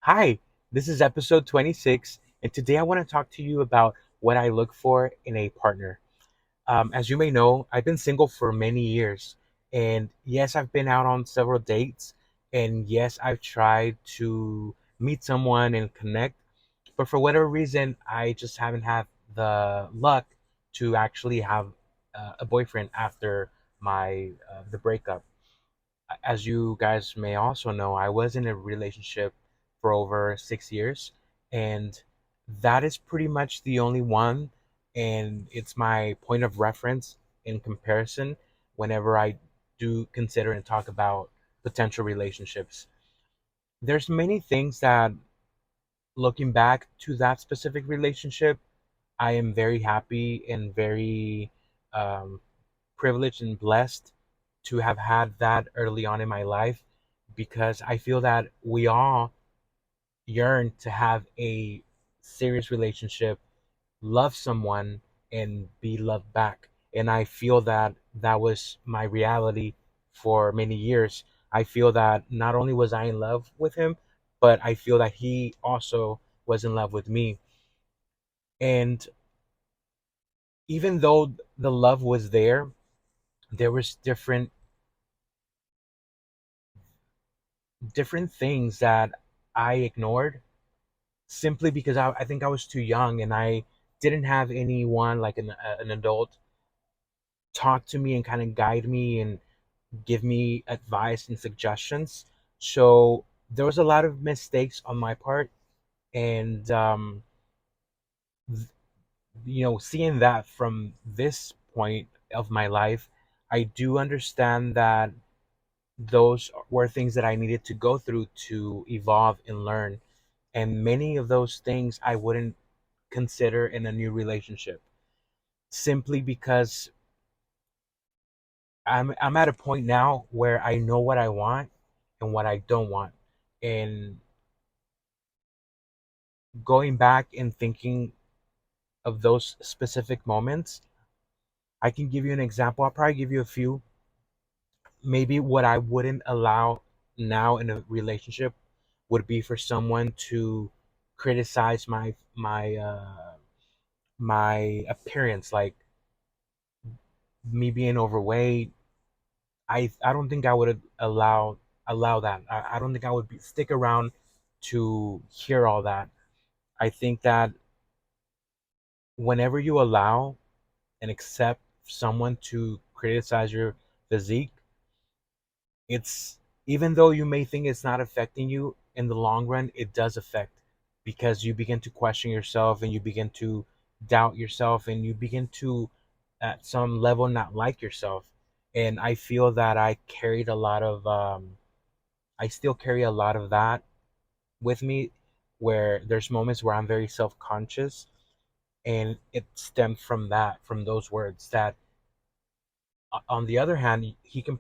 Hi, this is episode 26, and today I want to talk to you about what I look for in a partner. As you may know, I've been single for many years, and yes, I've been out on several dates, and yes, I've tried to meet someone and connect, but for whatever reason, I just haven't had the luck to actually have a boyfriend after my the breakup. As you guys may also know, I was in a relationship for over 6 years, and that is pretty much the only one. And it's my point of reference in comparison whenever I do consider and talk about potential relationships. There's many things that, looking back to that specific relationship, I am very happy and very um, privileged and blessed to have had that early on in my life because I feel that we all yearn to have a serious relationship, love someone, and be loved back. And I feel that that was my reality for many years. I feel that not only was I in love with him, but I feel that he also was in love with me. And even though the love was there was different things that I ignored simply because I think I was too young and I didn't have anyone like an adult talk to me and kind of guide me and give me advice and suggestions. So there was a lot of mistakes on my part, and th- seeing that from this point of my life, I do understand that those were things that I needed to go through to evolve and learn. And many of those things I wouldn't consider in a new relationship simply because I'm at a point now where I know what I want and what I don't want. And going back and thinking of those specific moments, I can give you an example. I'll probably give you a few. Maybe what I wouldn't allow now in a relationship would be for someone to criticize my appearance, like me being overweight. I don't think I would allow that. I don't think I would stick around to hear all that. I think that whenever you allow and accept someone to criticize your physique, it's even though you may think it's not affecting you in the long run, it does affect because you begin to question yourself and you begin to doubt yourself and you begin to at some level not like yourself. And I feel that I still carry a lot of that with me where there's moments where I'm very self-conscious, and it stemmed from that, from those words that on the other hand, he can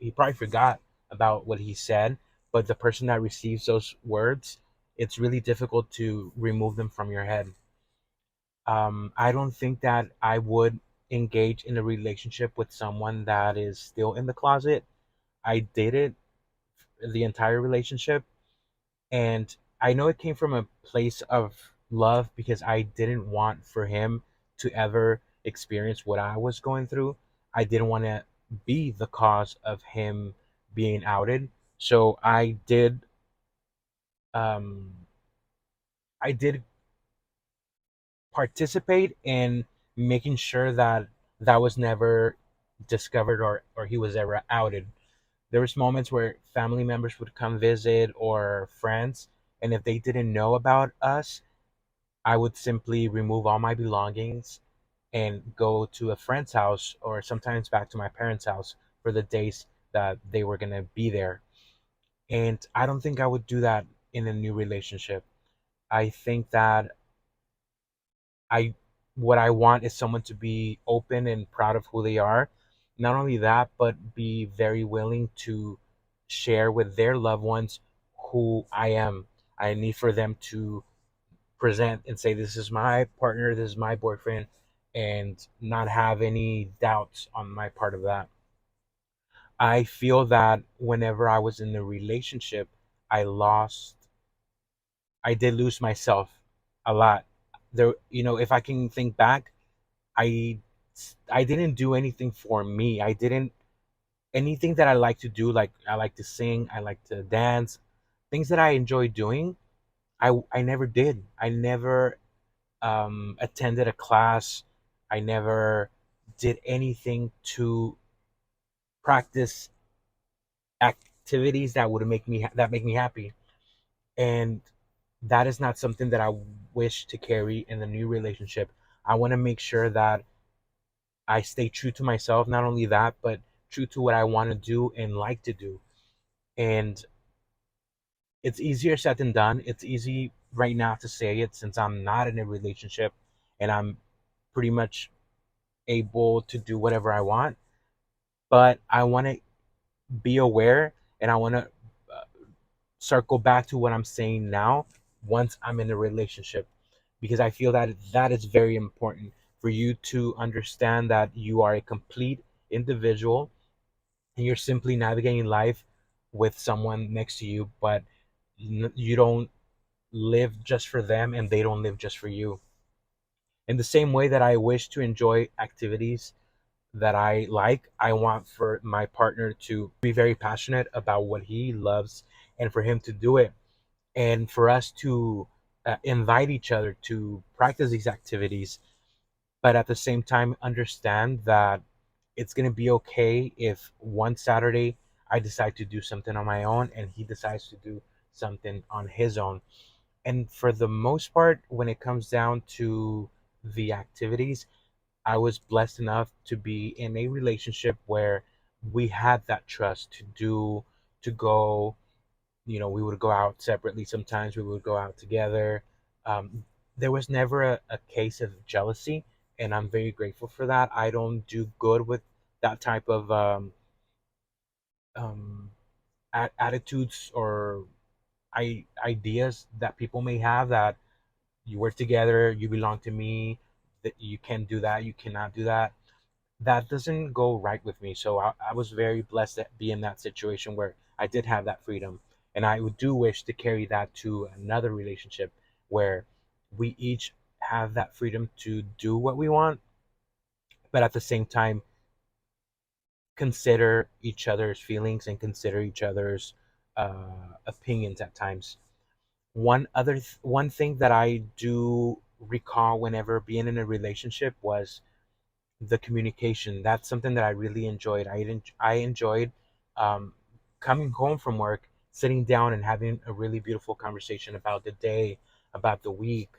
he probably forgot about what he said, but the person that receives those words, it's really difficult to remove them from your head. I don't think that I would engage in a relationship with someone that is still in the closet. I dated the entire relationship, and I know it came from a place of love because I didn't want for him to ever experience what I was going through. I didn't want to be the cause of him being outed. So um I did participate in making sure that that was never discovered or he was ever outed. There was moments where family members would come visit or friends, and if they didn't know about us, I would simply remove all my belongings and go to a friend's house or sometimes back to my parents' house for the days that they were going to be there. And I don't think I would do that in a new relationship. I think that I what I want is someone to be open and proud of who they are. Not only that, but be very willing to share with their loved ones who I am. I need for them to present and say, this is my partner, this is my boyfriend, and not have any doubts on my part of that. I feel that whenever I was in a relationship, I lost. I did lose myself a lot. There, if I can think back, I I didn't do anything for me. I didn't anything that I like to do, like I like to sing, I like to dance, things that I enjoy doing. I never did. I never attended a class. I never did anything to practice activities that would make me happy. And that is not something that I wish to carry in the new relationship. I want to make sure that I stay true to myself. Not only that, but true to what I want to do and like to do. And it's easier said than done. It's easy right now to say it since I'm not in a relationship and I'm pretty much able to do whatever I want. But I want to be aware, and I want to circle back to what I'm saying now once I'm in a relationship, because I feel that that is very important for you to understand that you are a complete individual and you're simply navigating life with someone next to you, but you don't live just for them and they don't live just for you. In the same way that I wish to enjoy activities that I like, I want for my partner to be very passionate about what he loves and for him to do it, and for us to invite each other to practice these activities, but at the same time understand that it's going to be okay if one Saturday I decide to do something on my own and he decides to do something on his own. And for the most part, when it comes down to the activities, I was blessed enough to be in a relationship where we had that trust to go. We would go out separately. Sometimes we would go out together. Um, there was never a case of jealousy, and I'm very grateful for that. I don't do good with that type of um, attitudes or ideas that people may have, that you work together, you belong to me, that you can do that, you cannot do that. That doesn't go right with me. So I was very blessed to be in that situation where I did have that freedom. And I do wish to carry that to another relationship where we each have that freedom to do what we want, but at the same time, consider each other's feelings and consider each other's opinions at times. One thing that I do recall whenever being in a relationship was the communication. That's something that I really enjoyed. I enjoyed um, coming home from work, sitting down and having a really beautiful conversation about the day, about the week,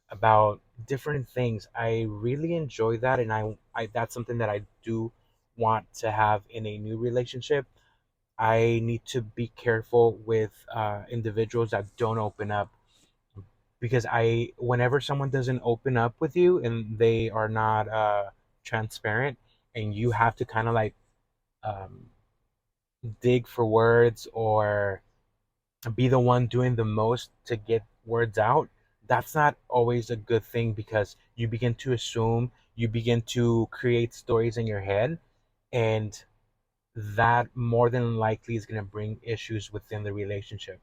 about different things. I really enjoy that, and I that's something that I do want to have in a new relationship. I need to be careful with individuals that don't open up, because whenever someone doesn't open up with you and they are not transparent, and you have to kind of like um, dig for words or be the one doing the most to get words out, that's not always a good thing, because you begin to assume, you begin to create stories in your head, and that more than likely is going to bring issues within the relationship.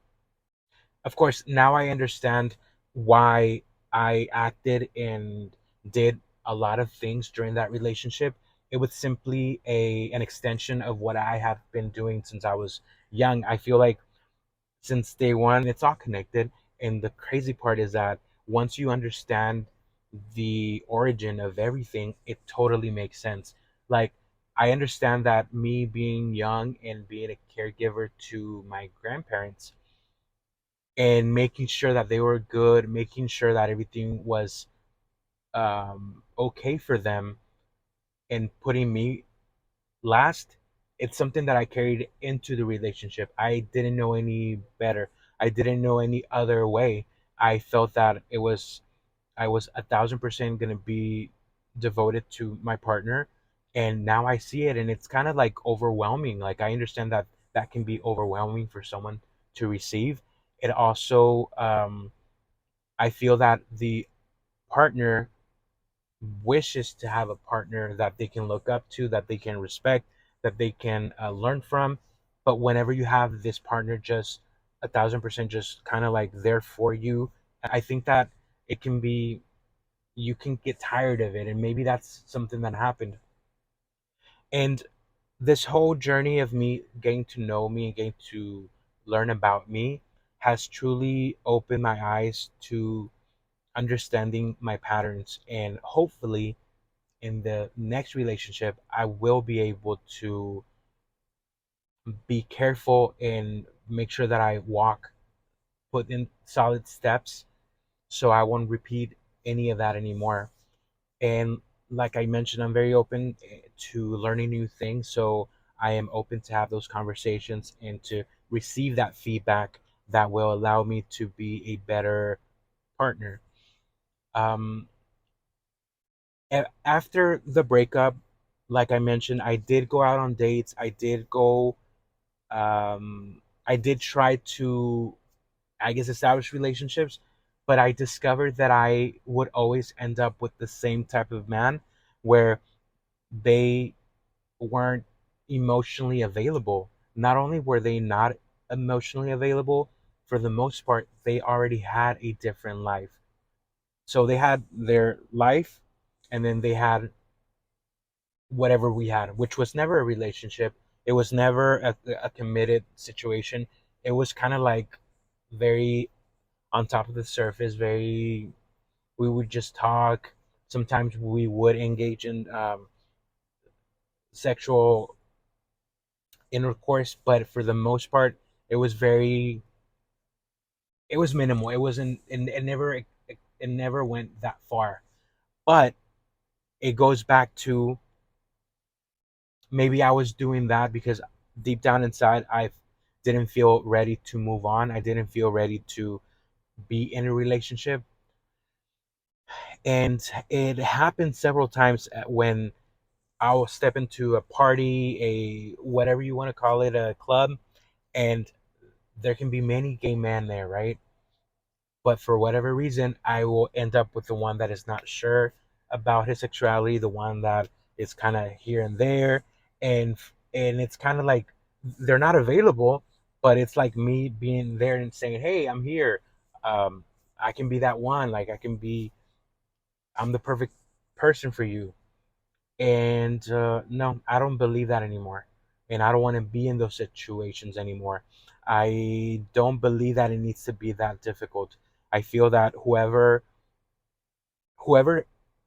Of course, now I understand why I acted and did a lot of things during that relationship. It was simply an extension of what I have been doing since I was young. I feel like since day one, it's all connected. And the crazy part is that once you understand the origin of everything, it totally makes sense. Like, I understand that me being young and being a caregiver to my grandparents and making sure that they were good, making sure that everything was okay for them, and putting me last, it's something that I carried into the relationship. I didn't know any better. I didn't know any other way. I felt that I was 1,000% gonna be devoted to my partner, and now I see it, and it's kind of like overwhelming. Like, I understand that that can be overwhelming for someone to receive. It also, I feel that the partner wishes to have a partner that they can look up to, that they can respect, that they can learn from. But whenever you have this partner just 1,000% just kind of like there for you. I think that it can be, you can get tired of it, and maybe that's something that happened. And this whole journey of me getting to know me and getting to learn about me has truly opened my eyes to understanding my patterns. And hopefully, in the next relationship, I will be able to be careful and make sure that I put in solid steps so I won't repeat any of that anymore. And like I mentioned, I'm very open to learning new things. So I am open to have those conversations and to receive that feedback that will allow me to be a better partner. Um, After the breakup, like I mentioned, I did go out on dates. I did try to, I guess, establish relationships, but I discovered that I would always end up with the same type of man where they weren't emotionally available. Not only were they not emotionally available, for the most part, they already had a different life. So they had their life, and then they had whatever we had, which was never a relationship. It was never a committed situation. It was kind of like very on top of the surface, very, we would just talk. Sometimes we would engage in sexual intercourse, but for the most part, it was very, it was minimal. It wasn't, it never went that far. But it goes back to, maybe I was doing that because deep down inside, I didn't feel ready to move on. I didn't feel ready to be in a relationship. And it happened several times when I'll step into a party, a whatever you want to call it, a club, and there can be many gay men there, right? But for whatever reason, I will end up with the one that is not sure about his sexuality, the one that is kind of here and there, and and it's kind of like they're not available, but it's like me being there and saying, "Hey, I'm here. Um, I can be that one. Like I'm the perfect person for you." And no, I don't believe that anymore, and I don't want to be in those situations anymore. I don't believe that it needs to be that difficult. I feel that whoever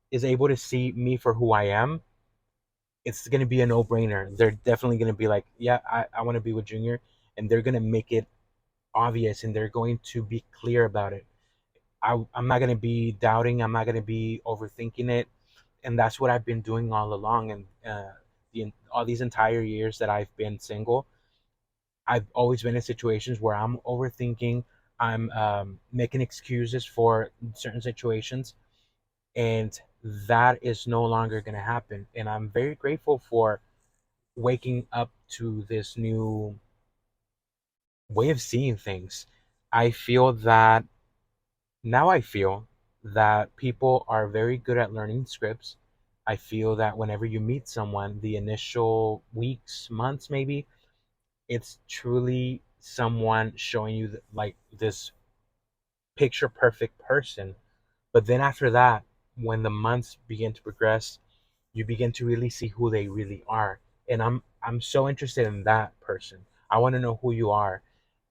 is able to see me for who I am, it's going to be a no-brainer. They're definitely going to be like, yeah, I want to be with Junior, and they're going to make it obvious, and they're going to be clear about it. I'm not going to be doubting. I'm not going to be overthinking it. And that's what I've been doing all along. And all these entire years that I've been single, I've always been in situations where I'm overthinking. I'm making excuses for certain situations, and that is no longer going to happen. And I'm very grateful for waking up to this new way of seeing things. I feel that I feel that people are very good at learning scripts. I feel that whenever you meet someone, the initial weeks, months, maybe, it's truly someone showing you like this picture perfect person. But then after that, when the months begin to progress, you begin to really see who they really are. And I'm so interested in that person. I want to know who you are.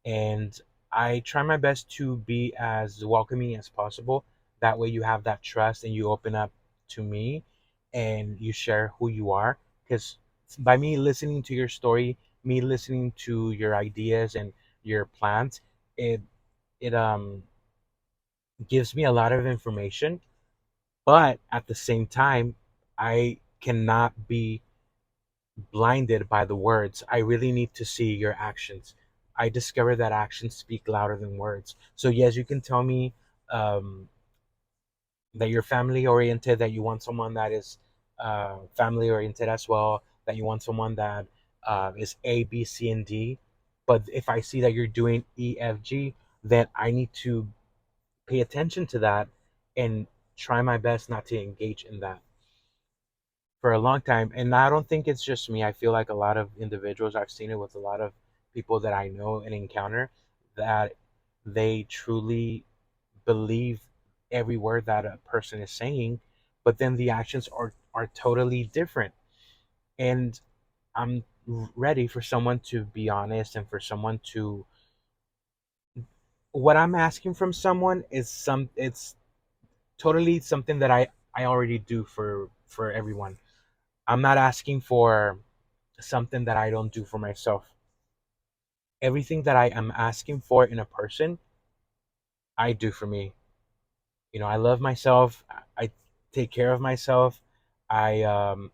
And I try my best to be as welcoming as possible. That way you have that trust and you open up to me and you share who you are. Because by me listening to your story, me listening to your ideas and your plans, it it gives me a lot of information. But at the same time, I cannot be blinded by the words. I really need to see your actions. I discover that actions speak louder than words. So yes, you can tell me um, that you're family oriented, that you want someone that is family oriented as well, that you want someone that is A, B, C, and D. But if I see that you're doing E, F, G, then I need to pay attention to that and try my best not to engage in that for a long time. And I don't think it's just me. I feel like a lot of individuals, I've seen it with a lot of people that I know and encounter, that they truly believe every word that a person is saying, but then the actions are totally different. And I'm ready for someone to be honest and for someone to, what I'm asking from someone is some, it's totally something that I already do for everyone. I'm not asking for something that I don't do for myself. Everything that I am asking for in a person, I do for me. I love myself. I take care of myself. I'm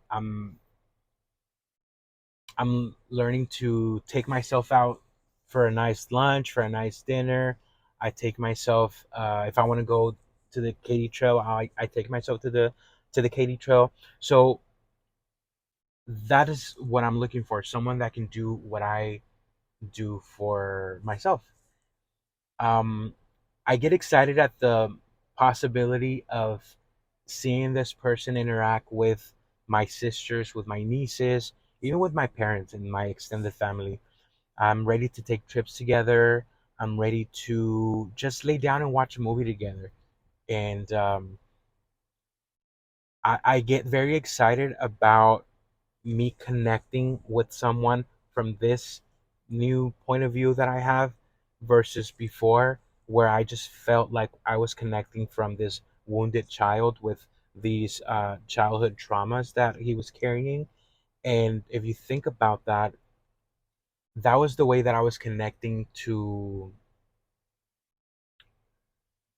learning to take myself out for a nice lunch, for a nice dinner. I take myself, if I want to go to the Katy Trail, I take myself to the Katy Trail. So that is what I'm looking for. Someone that can do what I do for myself. Um, I get excited at the possibility of seeing this person interact with my sisters, with my nieces, even with my parents and my extended family. I'm ready to take trips together. I'm ready to just lay down and watch a movie together. And I get very excited about me connecting with someone from this new point of view that I have versus before, where I just felt like I was connecting from this wounded child with these childhood traumas that he was carrying. And if you think about that, that was the way that I was connecting to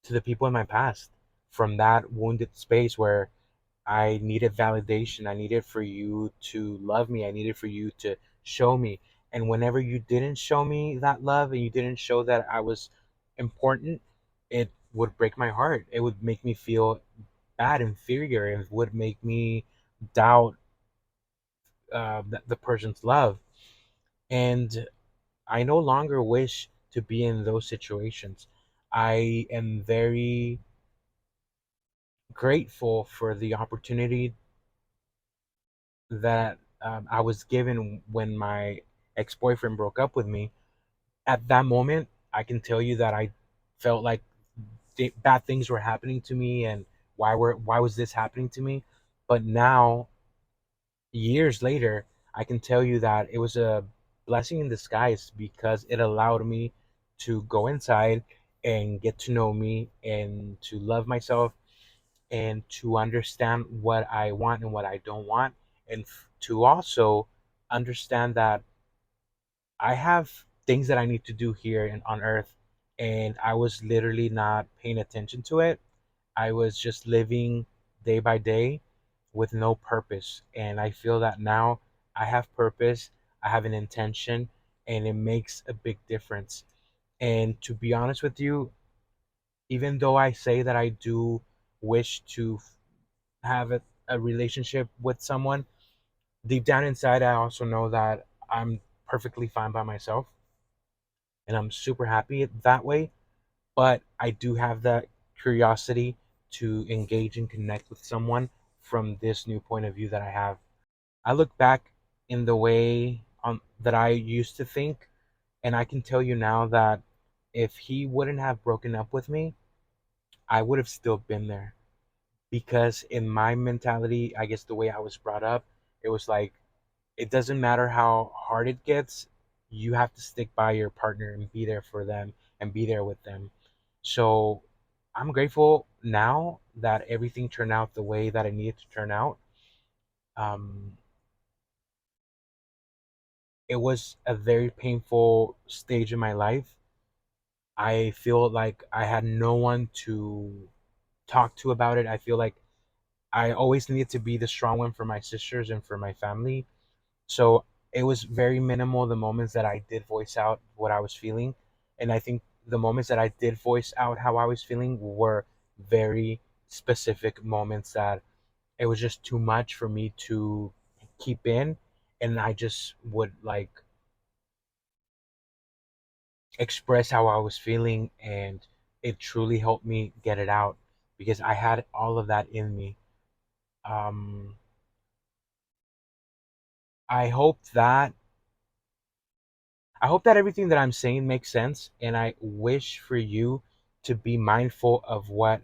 the people in my past, from that wounded space where I needed validation. I needed for you to love me. I needed for you to show me. And whenever you didn't show me that love and you didn't show that I was important, it would break my heart. It would make me feel bad, inferior. It would make me doubt the person's love. And I no longer wish to be in those situations. I am very grateful for the opportunity that I was given when my ex boyfriend broke up with me. At that moment, I can tell you that I felt like bad things were happening to me, and why was this happening to me? But now, years later, I can tell you that it was a blessing in disguise because it allowed me to go inside and get to know me and to love myself and to understand what I want and what I don't want, and to also understand that I have things that I need to do here on earth, and I was literally not paying attention to it. I was just living day by day with no purpose, and I feel that now I have purpose, I have an intention, and it makes a big difference. And to be honest with you, even though I say that I do wish to have a relationship with someone, deep down inside, I also know that I'm perfectly fine by myself and I'm super happy that way. But I do have that curiosity to engage and connect with someone from this new point of view that I have. I look back in the way that I used to think, and I can tell you now that if he wouldn't have broken up with me, I would have still been there. Because in my mentality, I guess the way I was brought up, it was like it doesn't matter how hard it gets, you have to stick by your partner and be there for them and be there with them. So I'm grateful now that everything turned out the way that it needed to turn out. Um, it was a very painful stage in my life. I feel like I had no one to talk to about it. I feel like I always needed to be the strong one for my sisters and for my family. So it was very minimal the moments that I did voice out what I was feeling. And I think the moments that I did voice out how I was feeling were very specific moments that it was just too much for me to keep in. And I just would like express how I was feeling. And it truly helped me get it out because I had all of that in me. Um, I hope that I hope that everything that I'm saying makes sense, and I wish for you to be mindful of what